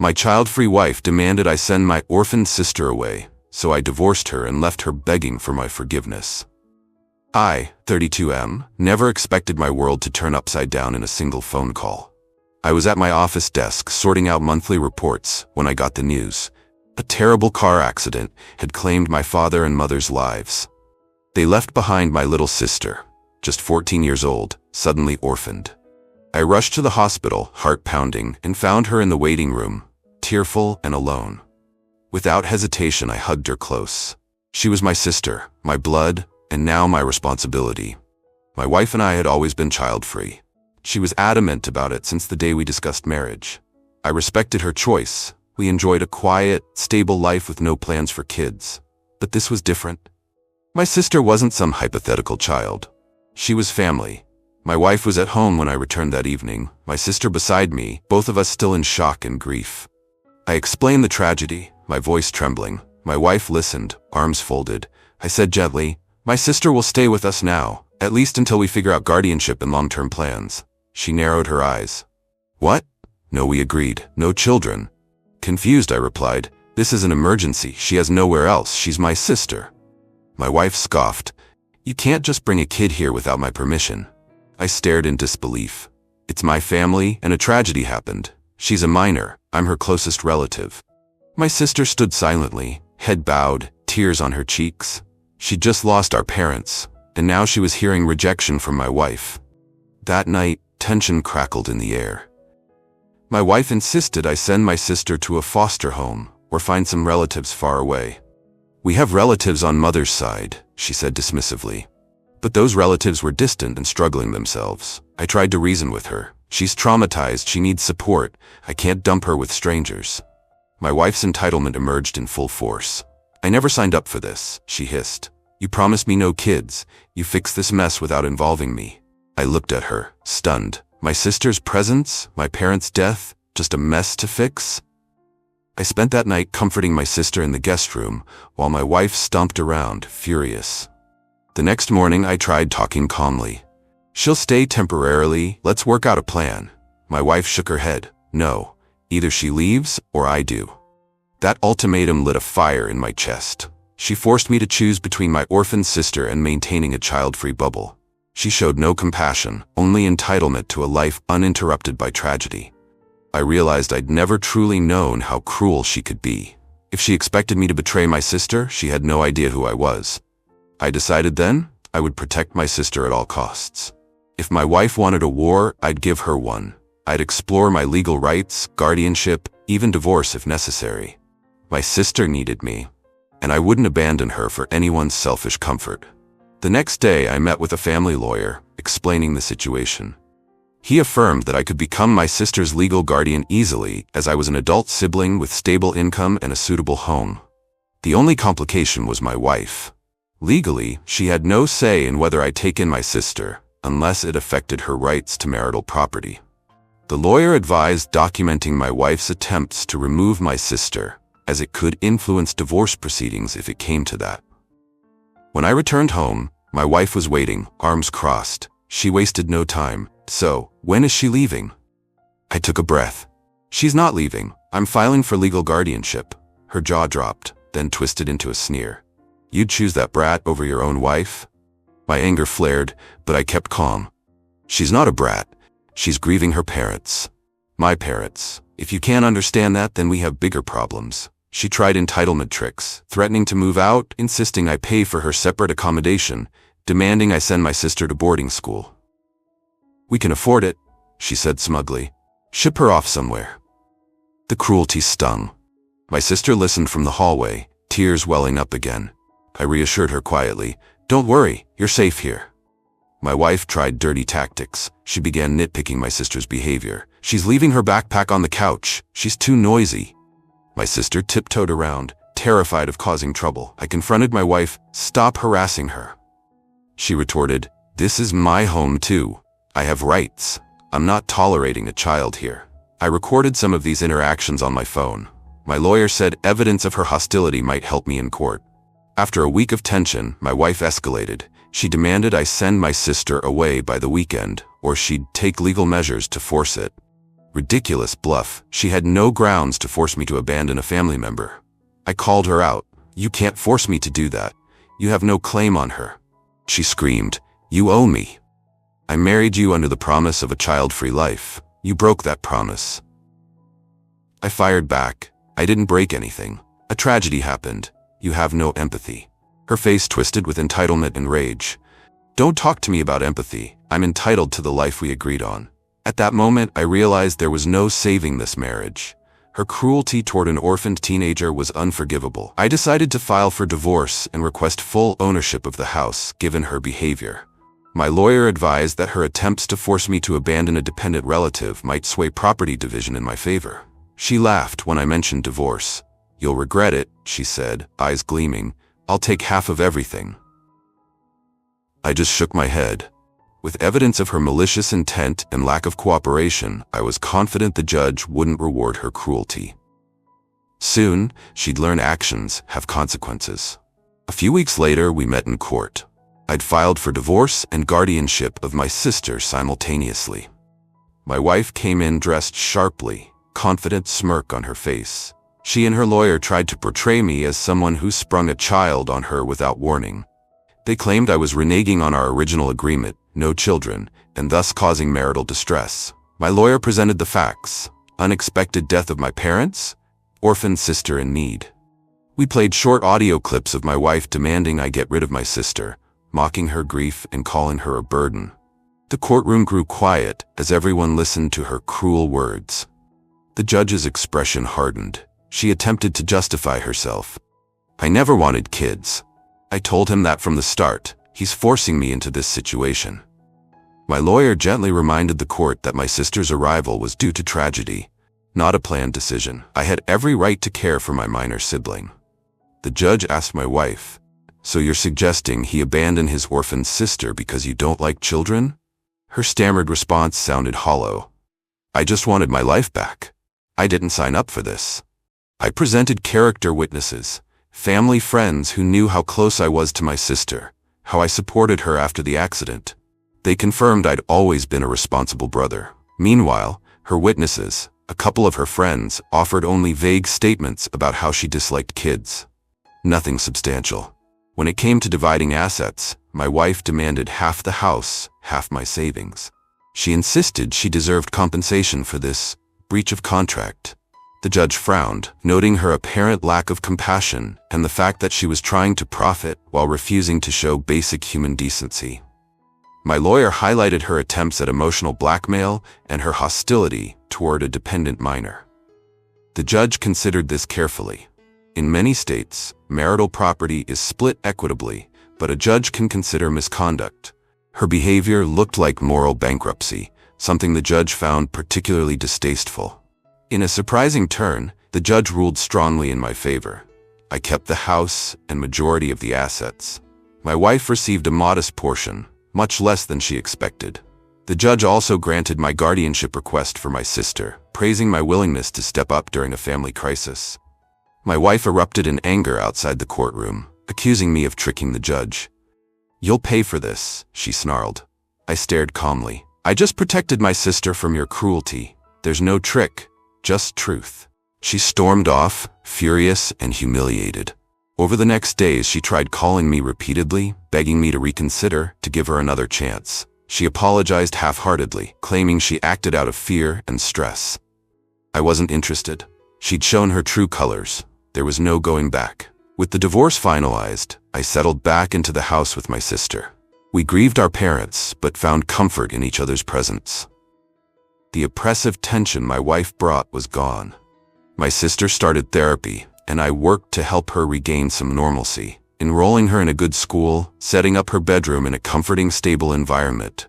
My child-free wife demanded I send my orphaned sister away, so I divorced her and left her begging for my forgiveness. I, 32M, never expected my world to turn upside down in a single phone call. I was at my office desk sorting out monthly reports when I got the news. A terrible car accident had claimed my father and mother's lives. They left behind my little sister, just 14 years old, suddenly orphaned. I rushed to the hospital, heart pounding, and found her in the waiting room, tearful and alone. Without hesitation, I hugged her close. She was my sister, my blood, and now my responsibility. My wife and I had always been child-free. She was adamant about it since the day we discussed marriage. I respected her choice. We enjoyed a quiet, stable life with no plans for kids. But this was different. My sister wasn't some hypothetical child. She was family. My wife was at home when I returned that evening, my sister beside me, both of us still in shock and grief. I explained the tragedy, my voice trembling. My wife listened, arms folded. I said gently, "My sister will stay with us now, at least until we figure out guardianship and long-term plans." She narrowed her eyes. "What?" "No," we agreed. "No children." Confused, I replied, "This is an emergency. She has nowhere else. She's my sister." My wife scoffed. "You can't just bring a kid here without my permission." I stared in disbelief. "It's my family, and a tragedy happened. She's a minor. I'm her closest relative." My sister stood silently, head bowed, tears on her cheeks. She'd just lost our parents, and now she was hearing rejection from my wife. That night, tension crackled in the air. My wife insisted I send my sister to a foster home or find some relatives far away. "We have relatives on mother's side," she said dismissively. But those relatives were distant and struggling themselves. I tried to reason with her. "She's traumatized, she needs support. I can't dump her with strangers." My wife's entitlement emerged in full force. "I never signed up for this," she hissed. "You promised me no kids. You fixed this mess without involving me." I looked at her, stunned. My sister's presence, my parents' death, just a mess to fix? I spent that night comforting my sister in the guest room, while my wife stomped around, furious. The next morning, I tried talking calmly. "She'll stay temporarily, let's work out a plan." My wife shook her head. "No, either she leaves, or I do." That ultimatum lit a fire in my chest. She forced me to choose between my orphaned sister and maintaining a child-free bubble. She showed no compassion, only entitlement to a life uninterrupted by tragedy. I realized I'd never truly known how cruel she could be. If she expected me to betray my sister, she had no idea who I was. I decided then I would protect my sister at all costs. If my wife wanted a war, I'd give her one. I'd explore my legal rights, guardianship, even divorce if necessary. My sister needed me, and I wouldn't abandon her for anyone's selfish comfort. The next day, I met with a family lawyer, explaining the situation. He affirmed that I could become my sister's legal guardian easily, as I was an adult sibling with stable income and a suitable home. The only complication was my wife. Legally, she had no say in whether I take in my sister, unless it affected her rights to marital property. The lawyer advised documenting my wife's attempts to remove my sister, as it could influence divorce proceedings if it came to that. When I returned home, my wife was waiting, arms crossed. She wasted no time. "So, when is she leaving?" I took a breath. "She's not leaving. I'm filing for legal guardianship." Her jaw dropped, then twisted into a sneer. "You'd choose that brat over your own wife?" My anger flared, but I kept calm. "She's not a brat. She's grieving her parents. My parents. If you can't understand that, then we have bigger problems." She tried entitlement tricks, threatening to move out, insisting I pay for her separate accommodation, demanding I send my sister to boarding school. "We can afford it," she said smugly. "Ship her off somewhere." The cruelty stung. My sister listened from the hallway, tears welling up again. I reassured her quietly, "Don't worry, you're safe here." My wife tried dirty tactics. She began nitpicking my sister's behavior. "She's leaving her backpack on the couch. She's too noisy." My sister tiptoed around, terrified of causing trouble. I confronted my wife, "Stop harassing her." She retorted, "This is my home too. I have rights. I'm not tolerating a child here." I recorded some of these interactions on my phone. My lawyer said evidence of her hostility might help me in court. After a week of tension, my wife escalated. She demanded I send my sister away by the weekend, or she'd take legal measures to force it. Ridiculous bluff. She had no grounds to force me to abandon a family member. I called her out. You can't force me to do that. You have no claim on her. She screamed, You owe me. I married you under the promise of a child-free life. You broke that promise. I fired back. I didn't break anything. A tragedy happened. You have no empathy. Her face twisted with entitlement and rage. Don't talk to me about empathy. I'm entitled to the life we agreed on. At that moment, I realized there was no saving this marriage. Her cruelty toward an orphaned teenager was unforgivable. I decided to file for divorce and request full ownership of the house, given her behavior. My lawyer advised that her attempts to force me to abandon a dependent relative might sway property division in my favor. She laughed when I mentioned divorce. You'll regret it, she said, eyes gleaming. I'll take half of everything. I just shook my head. With evidence of her malicious intent and lack of cooperation, I was confident the judge wouldn't reward her cruelty. Soon, she'd learn actions have consequences. A few weeks later, we met in court. I'd filed for divorce and guardianship of my sister simultaneously. My wife came in dressed sharply, confident smirk on her face. She and her lawyer tried to portray me as someone who sprung a child on her without warning. They claimed I was reneging on our original agreement, no children, and thus causing marital distress. My lawyer presented the facts: unexpected death of my parents, orphaned sister in need. We played short audio clips of my wife demanding I get rid of my sister, mocking her grief and calling her a burden. The courtroom grew quiet as everyone listened to her cruel words. The judge's expression hardened. She attempted to justify herself. I never wanted kids. I told him that from the start. He's forcing me into this situation. My lawyer gently reminded the court that my sister's arrival was due to tragedy, not a planned decision. I had every right to care for my minor sibling. The judge asked my wife, So you're suggesting he abandoned his orphaned sister because you don't like children? Her stammered response sounded hollow. I just wanted my life back. I didn't sign up for this. I presented character witnesses, family friends who knew how close I was to my sister, how I supported her after the accident. They confirmed I'd always been a responsible brother. Meanwhile, her witnesses, a couple of her friends, offered only vague statements about how she disliked kids. Nothing substantial. When it came to dividing assets, my wife demanded half the house, half my savings. She insisted she deserved compensation for this breach of contract. The judge frowned, noting her apparent lack of compassion and the fact that she was trying to profit while refusing to show basic human decency. My lawyer highlighted her attempts at emotional blackmail and her hostility toward a dependent minor. The judge considered this carefully. In many states, marital property is split equitably, but a judge can consider misconduct. Her behavior looked like moral bankruptcy, something the judge found particularly distasteful. In a surprising turn, the judge ruled strongly in my favor. I kept the house and majority of the assets. My wife received a modest portion, much less than she expected. The judge also granted my guardianship request for my sister, praising my willingness to step up during a family crisis. My wife erupted in anger outside the courtroom, accusing me of tricking the judge. You'll pay for this, she snarled. I stared calmly. I just protected my sister from your cruelty. There's no trick, just truth. She stormed off, furious and humiliated. Over the next days, she tried calling me repeatedly, begging me to reconsider, to give her another chance. She apologized half-heartedly, claiming she acted out of fear and stress. I wasn't interested. She'd shown her true colors. There was no going back. With the divorce finalized, I settled back into the house with my sister. We grieved our parents, but found comfort in each other's presence. The oppressive tension my wife brought was gone. My sister started therapy, and I worked to help her regain some normalcy, enrolling her in a good school, setting up her bedroom in a comforting, stable environment.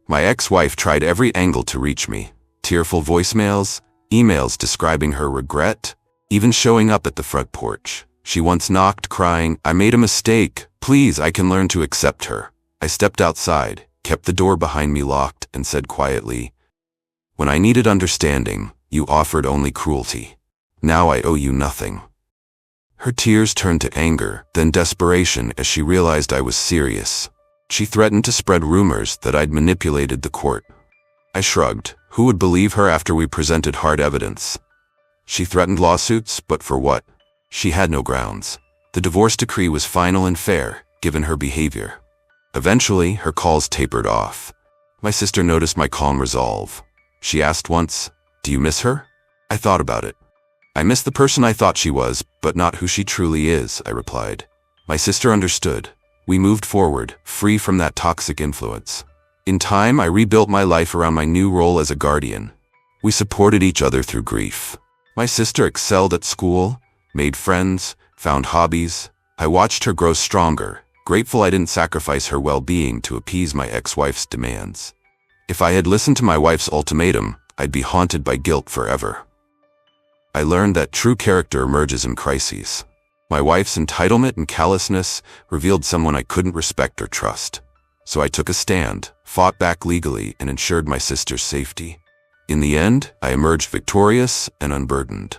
My ex-wife tried every angle to reach me: tearful voicemails, emails describing her regret, even showing up at the front porch. She once knocked, crying, I made a mistake. Please, I can learn to accept her. I stepped outside, kept the door behind me locked, and said quietly, when I needed understanding, you offered only cruelty. Now I owe you nothing. Her tears turned to anger, then desperation as she realized I was serious. She threatened to spread rumors that I'd manipulated the court. I shrugged. Who would believe her after we presented hard evidence? She threatened lawsuits, but for what? She had no grounds. The divorce decree was final and fair, given her behavior. Eventually, her calls tapered off. My sister noticed my calm resolve. She asked once, "Do you miss her?" I thought about it. "I miss the person I thought she was, but not who she truly is," I replied. My sister understood. We moved forward, free from that toxic influence. In time, I rebuilt my life around my new role as a guardian. We supported each other through grief. My sister excelled at school, made friends, found hobbies. I watched her grow stronger, grateful I didn't sacrifice her well-being to appease my ex-wife's demands. If I had listened to my wife's ultimatum, I'd be haunted by guilt forever. I learned that true character emerges in crises. My wife's entitlement and callousness revealed someone I couldn't respect or trust. So I took a stand, fought back legally, and ensured my sister's safety. In the end, I emerged victorious and unburdened.